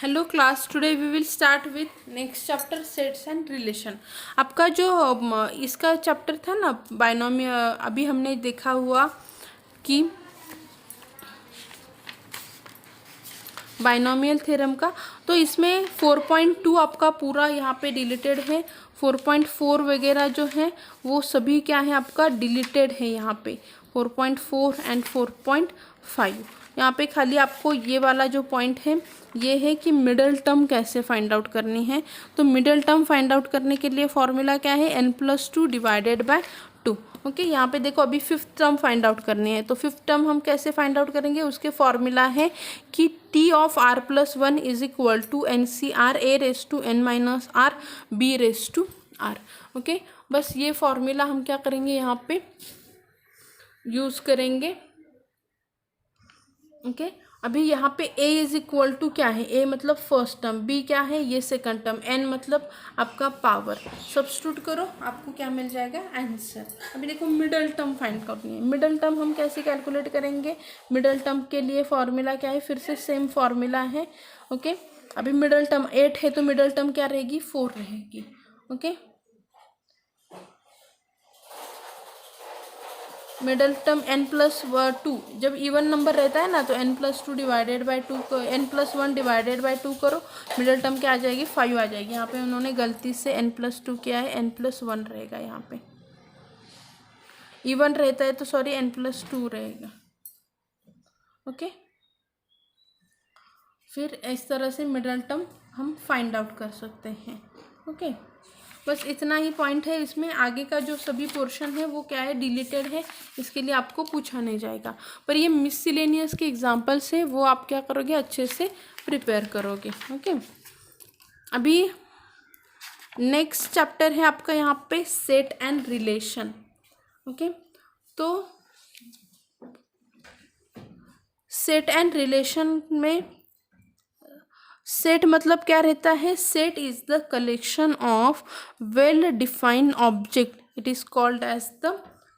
Hello class, today we will start with next chapter sets and relation. आपका जो इसका chapter था ना बाइनोमियल, अभी हमने देखा हुआ कि बाइनोमियल थ्योरम का, तो इसमें 4.2 आपका पूरा यहाँ पे डिलीटेड है। 4.4 वगैरह जो है वो सभी क्या है आपका डिलीटेड है यहाँ पे। 4.4 एंड 4.5 यहाँ पे खाली आपको ये वाला जो पॉइंट है ये है कि मिडल टर्म कैसे फाइंड आउट करनी है। तो मिडल टर्म फाइंड आउट करने के लिए फॉर्मूला क्या है, n+2 डिवाइडेड बाय 2। ओके, यहाँ पे देखो अभी फिफ्थ टर्म फाइंड आउट करनी है, तो फिफ्थ टर्म हम कैसे फाइंड आउट करेंगे, उसके फॉर्मूला है कि t of r+1 is equal to NCR a⁻n−r b⁻r। Okay, बस ये फॉर्मूला हम क्या करेंगे यहाँ पे यूज़ करेंगे। ओके, अभी यहाँ पे a इज इक्वल टू क्या है, a मतलब फर्स्ट टर्म, b क्या है ये सेकंड टर्म, n मतलब आपका पावर। सब्स्टिट्यूट करो, आपको क्या मिल जाएगा आंसर। अभी देखो मिडल टर्म फाइंड करनी है। मिडल टर्म हम कैसे कैलकुलेट करेंगे, मिडल टर्म के लिए फॉर्मूला क्या है, फिर से सेम फॉर्मूला है। ओके, अभी मिडल टर्म 8 है तो मिडल टर्म क्या रहेगी, 4 रहेगी। ओके, मिडल टर्म n+2, जब इवन नंबर रहता है ना तो n+2 divided by 2, n+1 divided by 2 करो, मिडल टर्म क्या आ जाएगी 5 आ जाएगी। यहाँ पे उन्होंने गलती से n+2 किया है, n+1 रहेगा यहाँ पे। इवन रहता है तो सॉरी n+2 रहेगा। ओके, फिर इस तरह से मिडल टर्म हम फाइंड आउट कर सकते हैं। ओके, बस इतना ही पॉइंट है इसमें। आगे का जो सभी पोर्शन है वो क्या है डिलीटेड है, इसके लिए आपको पूछा नहीं जाएगा। पर ये मिससिलेनियस के एग्जाम्पल्स है वो आप क्या करोगे, अच्छे से प्रिपेयर करोगे। ओके, अभी नेक्स्ट चैप्टर है आपका यहाँ पे सेट एंड रिलेशन। ओके, तो सेट एंड रिलेशन में सेट मतलब क्या रहता है, set is the collection of well defined object, it is called as the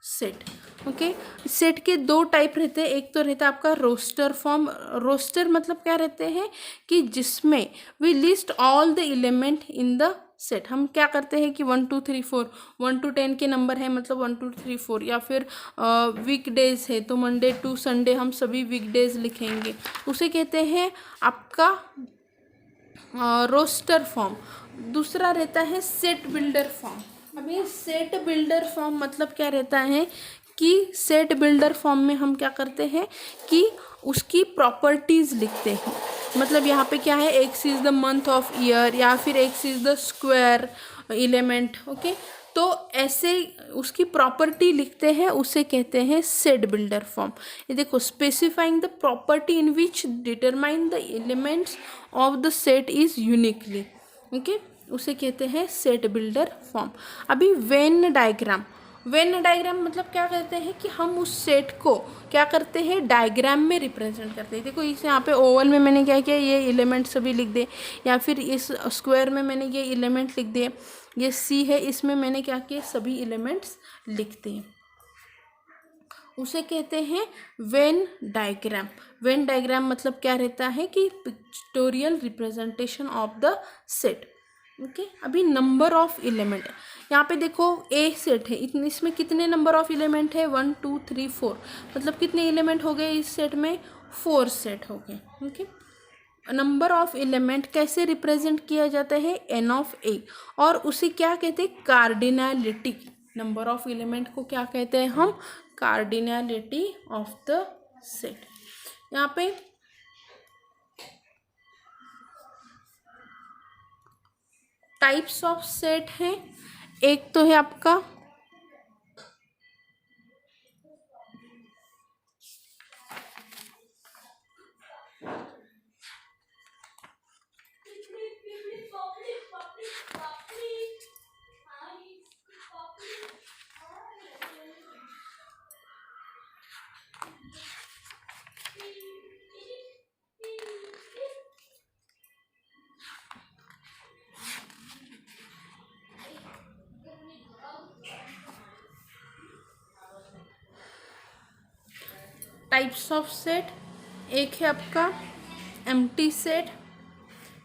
set. Okay, set के दो टाइप रहते हैं, एक तो रहता है आपका रोस्टर फॉर्म। रोस्टर मतलब क्या रहते हैं कि जिसमें we list all the element in the set. हम क्या करते हैं कि 1 2 3 4, 1 to 10 के नंबर है मतलब 1 2 3 4, या फिर वीक डेज है तो मंडे टू संडे हम सभी वीक डेज लिखेंगे, उसे कहते हैं आपका रोस्टर फॉर्म। दूसरा रहता है सेट बिल्डर फॉर्म। अभी सेट बिल्डर फॉर्म मतलब क्या रहता है कि सेट बिल्डर फॉर्म में हम क्या करते हैं कि उसकी प्रॉपर्टीज लिखते हैं। मतलब यहाँ पे क्या है, x is the month of year या फिर x is the square element. Okay, तो ऐसे उसकी प्रॉपर्टी लिखते हैं, उसे कहते हैं सेट बिल्डर फॉर्म। ये देखो, specifying the property in which determine the elements of the set is uniquely. Okay, उसे कहते हैं सेट बिल्डर फॉर्म। अभी वेन डायग्राम, वेन डायग्राम मतलब क्या कहते हैं कि हम उस सेट को क्या करते हैं डायग्राम में रिप्रेजेंट करते हैं। देखो इस यहाँ पे ओवल में मैंने क्या किया, ये एलिमेंट सभी लिख दिए, या फिर इस स्क्वायर में मैंने ये एलिमेंट लिख दिए, ये सी है इसमें मैंने क्या किया सभी एलिमेंट्स लिख दिए, उसे कहते हैं वेन डायग्राम। वेन डायग्राम मतलब क्या रहता है कि pictorial representation of the set. Okay, अभी नंबर ऑफ एलिमेंट, यहाँ पे देखो ए सेट है, इसमें कितने नंबर ऑफ एलिमेंट है 1 2 3 4, मतलब कितने एलिमेंट हो गए इस सेट में, 4 सेट हो गए। ओके, नंबर ऑफ एलिमेंट कैसे रिप्रेजेंट किया जाता है, एन ऑफ ए, और उसे क्या कहते हैं कार्डिनलिटी। नंबर ऑफ एलिमेंट को क्या कहते हैं हम, कार्डिनलिटी ऑफ द सेट। यहाँ पे टाइप्स ऑफ सेट हैं, एक तो है आपका टाइप्स ऑफ सेट, एक है आपका एम्प्टी सेट,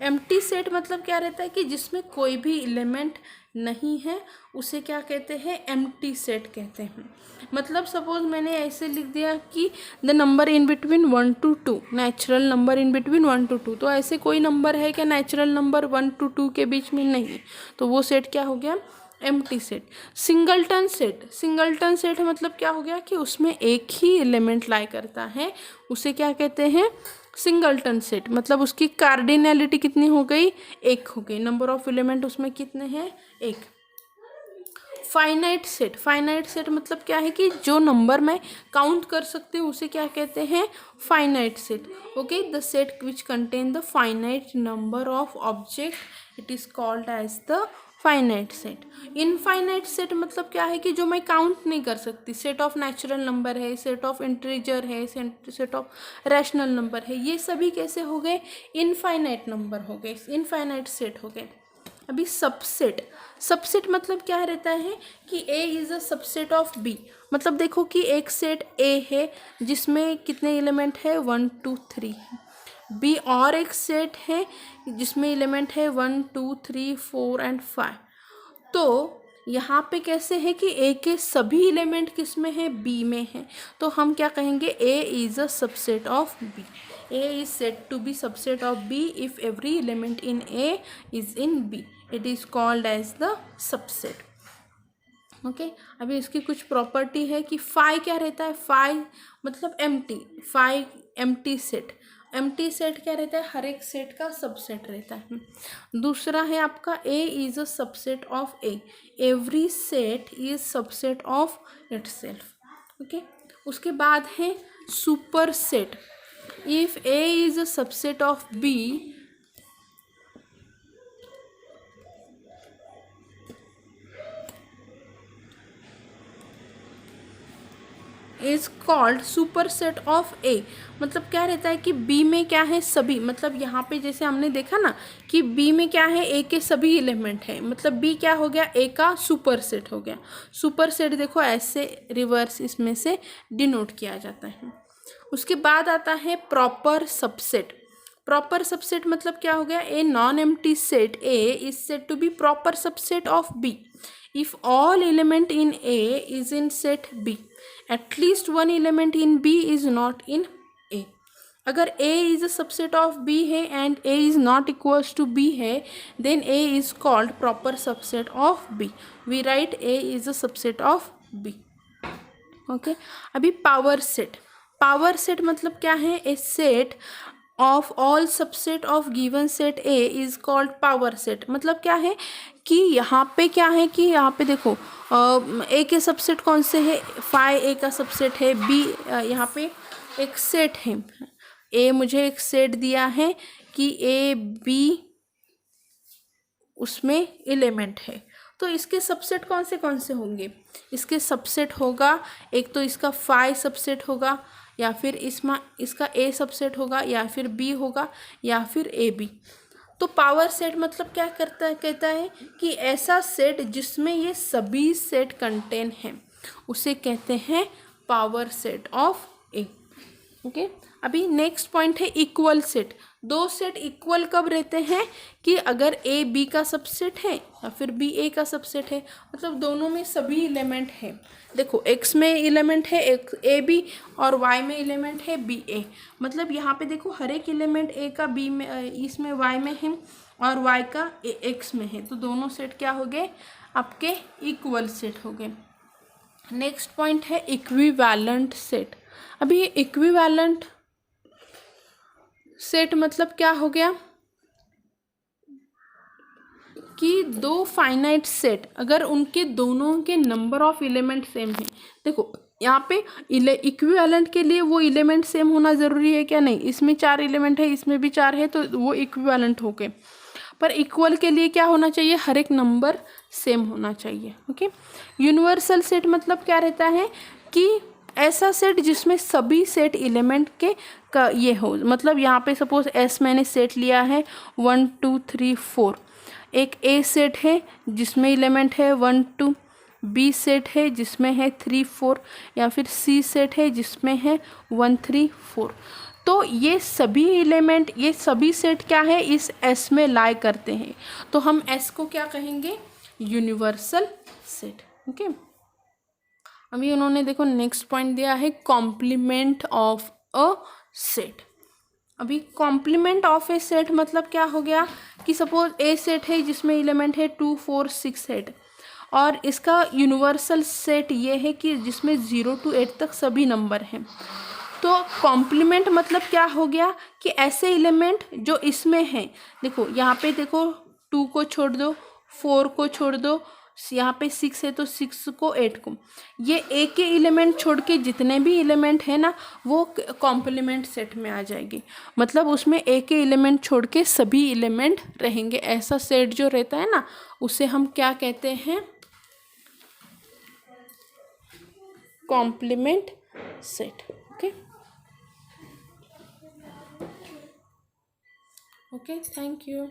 एम्प्टी सेट मतलब क्या रहता है कि जिसमें कोई भी एलिमेंट नहीं है, उसे क्या कहते हैं, एम्प्टी सेट कहते हैं। मतलब सपोज मैंने ऐसे लिख दिया कि the number in between 1 to 2, natural number in between 1 to 2, तो ऐसे कोई नंबर है क्या नेचुरल नंबर 1 to 2 के बीच में? नहीं, तो वो सेट क्या हो गया, empty set. Singleton set, singleton set मतलब क्या हो गया कि उसमें एक ही एलिमेंट लाई करता है, उसे क्या कहते हैं, सिंगलटन सेट। मतलब उसकी कार्डिनैलिटी कितनी हो गई, एक हो गई, नंबर ऑफ एलिमेंट उसमें कितने हैं, एक। फाइनाइट सेट, फाइनाइट सेट मतलब क्या है कि जो नंबर मैं काउंट कर सकती हूँ उसे क्या कहते हैं, finite set. Okay, the set which contain the finite number of object it is called as the finite set. Infinite set मतलब क्या है कि जो मैं काउंट नहीं कर सकती, सेट ऑफ नेचुरल नंबर है, सेट ऑफ इंटीजर है, सेट ऑफ रैशनल नंबर है, ये सभी कैसे हो गए, इनफाइनाइट नंबर हो गए, इनफाइनाइट सेट हो गए। अभी सबसेट, सबसेट मतलब क्या रहता है कि A is a subset of B। मतलब देखो कि एक सेट A है जिसमें कितने एलिमेंट है, 1 2 3 है। B और एक सेट है जिसमें एलिमेंट है 1 2 3 4 एंड 5। तो यहाँ पे कैसे है कि A के सभी एलिमेंट किस में है, B में है, तो हम क्या कहेंगे, A is a subset of B। A is said to be subset of B if every element in A is in B. It is called as the subset. Okay, अभी इसकी कुछ प्रॉपर्टी है कि फाई क्या रहता है, phi मतलब empty, phi empty set. Empty set क्या रहता है, हर एक सेट का सबसेट रहता है। दूसरा है आपका A is a subset of A, every set is subset of itself. Okay, उसके बाद है super set. If A is a subset of B, is called superset of A। मतलब क्या रहता है कि B में क्या है, सभी, मतलब यहाँ पे जैसे हमने देखा ना कि B में क्या है, A के सभी एलिमेंट है, मतलब B क्या हो गया, A का सुपर सेट हो गया। सुपर सेट देखो ऐसे रिवर्स इसमें से डिनोट किया जाता है। उसके बाद आता है प्रॉपर सबसेट। प्रॉपर सबसेट मतलब क्या हो गया, a non empty set A is set to be proper subset of B if all element in A is in set B, at least one element in B is not in A। अगर A is a subset of B है and A is not equals to B है, then A is called proper subset of B। We write A is a subset of B। Okay, अभी power set. Power set मतलब क्या है, a set of all subset of given set A is called power set. मतलब क्या है कि यहाँ पे क्या है कि यहाँ पे देखो A के सबसेट कौन से है, फाई A का सबसेट है, B यहाँ पे एक सेट है, A मुझे एक सेट दिया है कि A B उसमें एलिमेंट है, तो इसके सबसेट कौन से होंगे, इसके सबसेट होगा, एक तो इसका फाई सबसेट होगा, या फिर इसका ए सबसेट होगा, या फिर बी होगा, या फिर ए बी। तो पावर सेट मतलब क्या कहता है कि ऐसा सेट जिसमें ये सभी सेट कंटेन हैं उसे कहते हैं power set of A. Okay, अभी नेक्स्ट पॉइंट है इक्वल सेट। दो सेट इक्वल कब रहते हैं कि अगर ए बी का सबसेट है या फिर बी ए का सबसेट है, मतलब दोनों में सभी एलिमेंट है। देखो एक्स में एलिमेंट है ए बी और वाई में एलिमेंट है बी ए, मतलब यहाँ पे देखो हर एक एलिमेंट ए का बी में इसमें वाई में है और वाई का एक्स में है, तो दोनों सेट क्या हो गए, आपके इक्वल सेट हो गए। नेक्स्ट पॉइंट है इक्विवेलेंट सेट। अभी इक्विवेलेंट सेट मतलब क्या हो गया कि दो फाइनाइट सेट अगर उनके दोनों के नंबर ऑफ एलिमेंट सेम है, देखो यहाँ पे इक्विवेलेंट के लिए वो एलिमेंट सेम होना ज़रूरी है क्या, नहीं, इसमें 4 एलिमेंट है, इसमें भी 4 है, तो वो इक्विवेलेंट हो गए। पर इक्वल के लिए क्या होना चाहिए, हर एक नंबर सेम होना चाहिए। ओके, यूनिवर्सल सेट मतलब क्या रहता है कि ऐसा सेट जिसमें सभी सेट एलिमेंट के का ये हो, मतलब यहाँ पे सपोज एस मैंने सेट लिया है 1 2 3 4, एक ए सेट है जिसमें एलिमेंट है 1 2, बी सेट है जिसमें है 3 4, या फिर सी सेट है जिसमें है 1 3 4। तो ये सभी एलिमेंट, ये सभी सेट क्या है, इस एस में लाई करते हैं। तो हम एस को क्या कहेंगे, यूनिवर्सल सेट। ओके, अभी उन्होंने देखो नेक्स्ट पॉइंट दिया है कॉम्प्लीमेंट ऑफ अ सेट। अभी कॉम्प्लीमेंट ऑफ ए सेट मतलब क्या हो गया कि सपोज ए सेट है जिसमें एलिमेंट है 2 4 6 8, और इसका यूनिवर्सल सेट ये है कि जिसमें 0 to 8 तक सभी नंबर हैं। तो कॉम्प्लीमेंट मतलब क्या हो गया कि ऐसे एलिमेंट जो इसमें हैं, देखो यहाँ पे देखो 2 को छोड़ दो, 4 को छोड़ दो, यहाँ पे 6 है तो 6 को 8 को, ये एक के एलिमेंट छोड़ के जितने भी एलिमेंट है ना वो कॉम्प्लीमेंट सेट में आ जाएगी। मतलब उसमें एक के एलिमेंट छोड़ के सभी एलिमेंट रहेंगे। ऐसा सेट जो रहता है ना उसे हम क्या कहते हैं, complement set. Okay okay, thank you.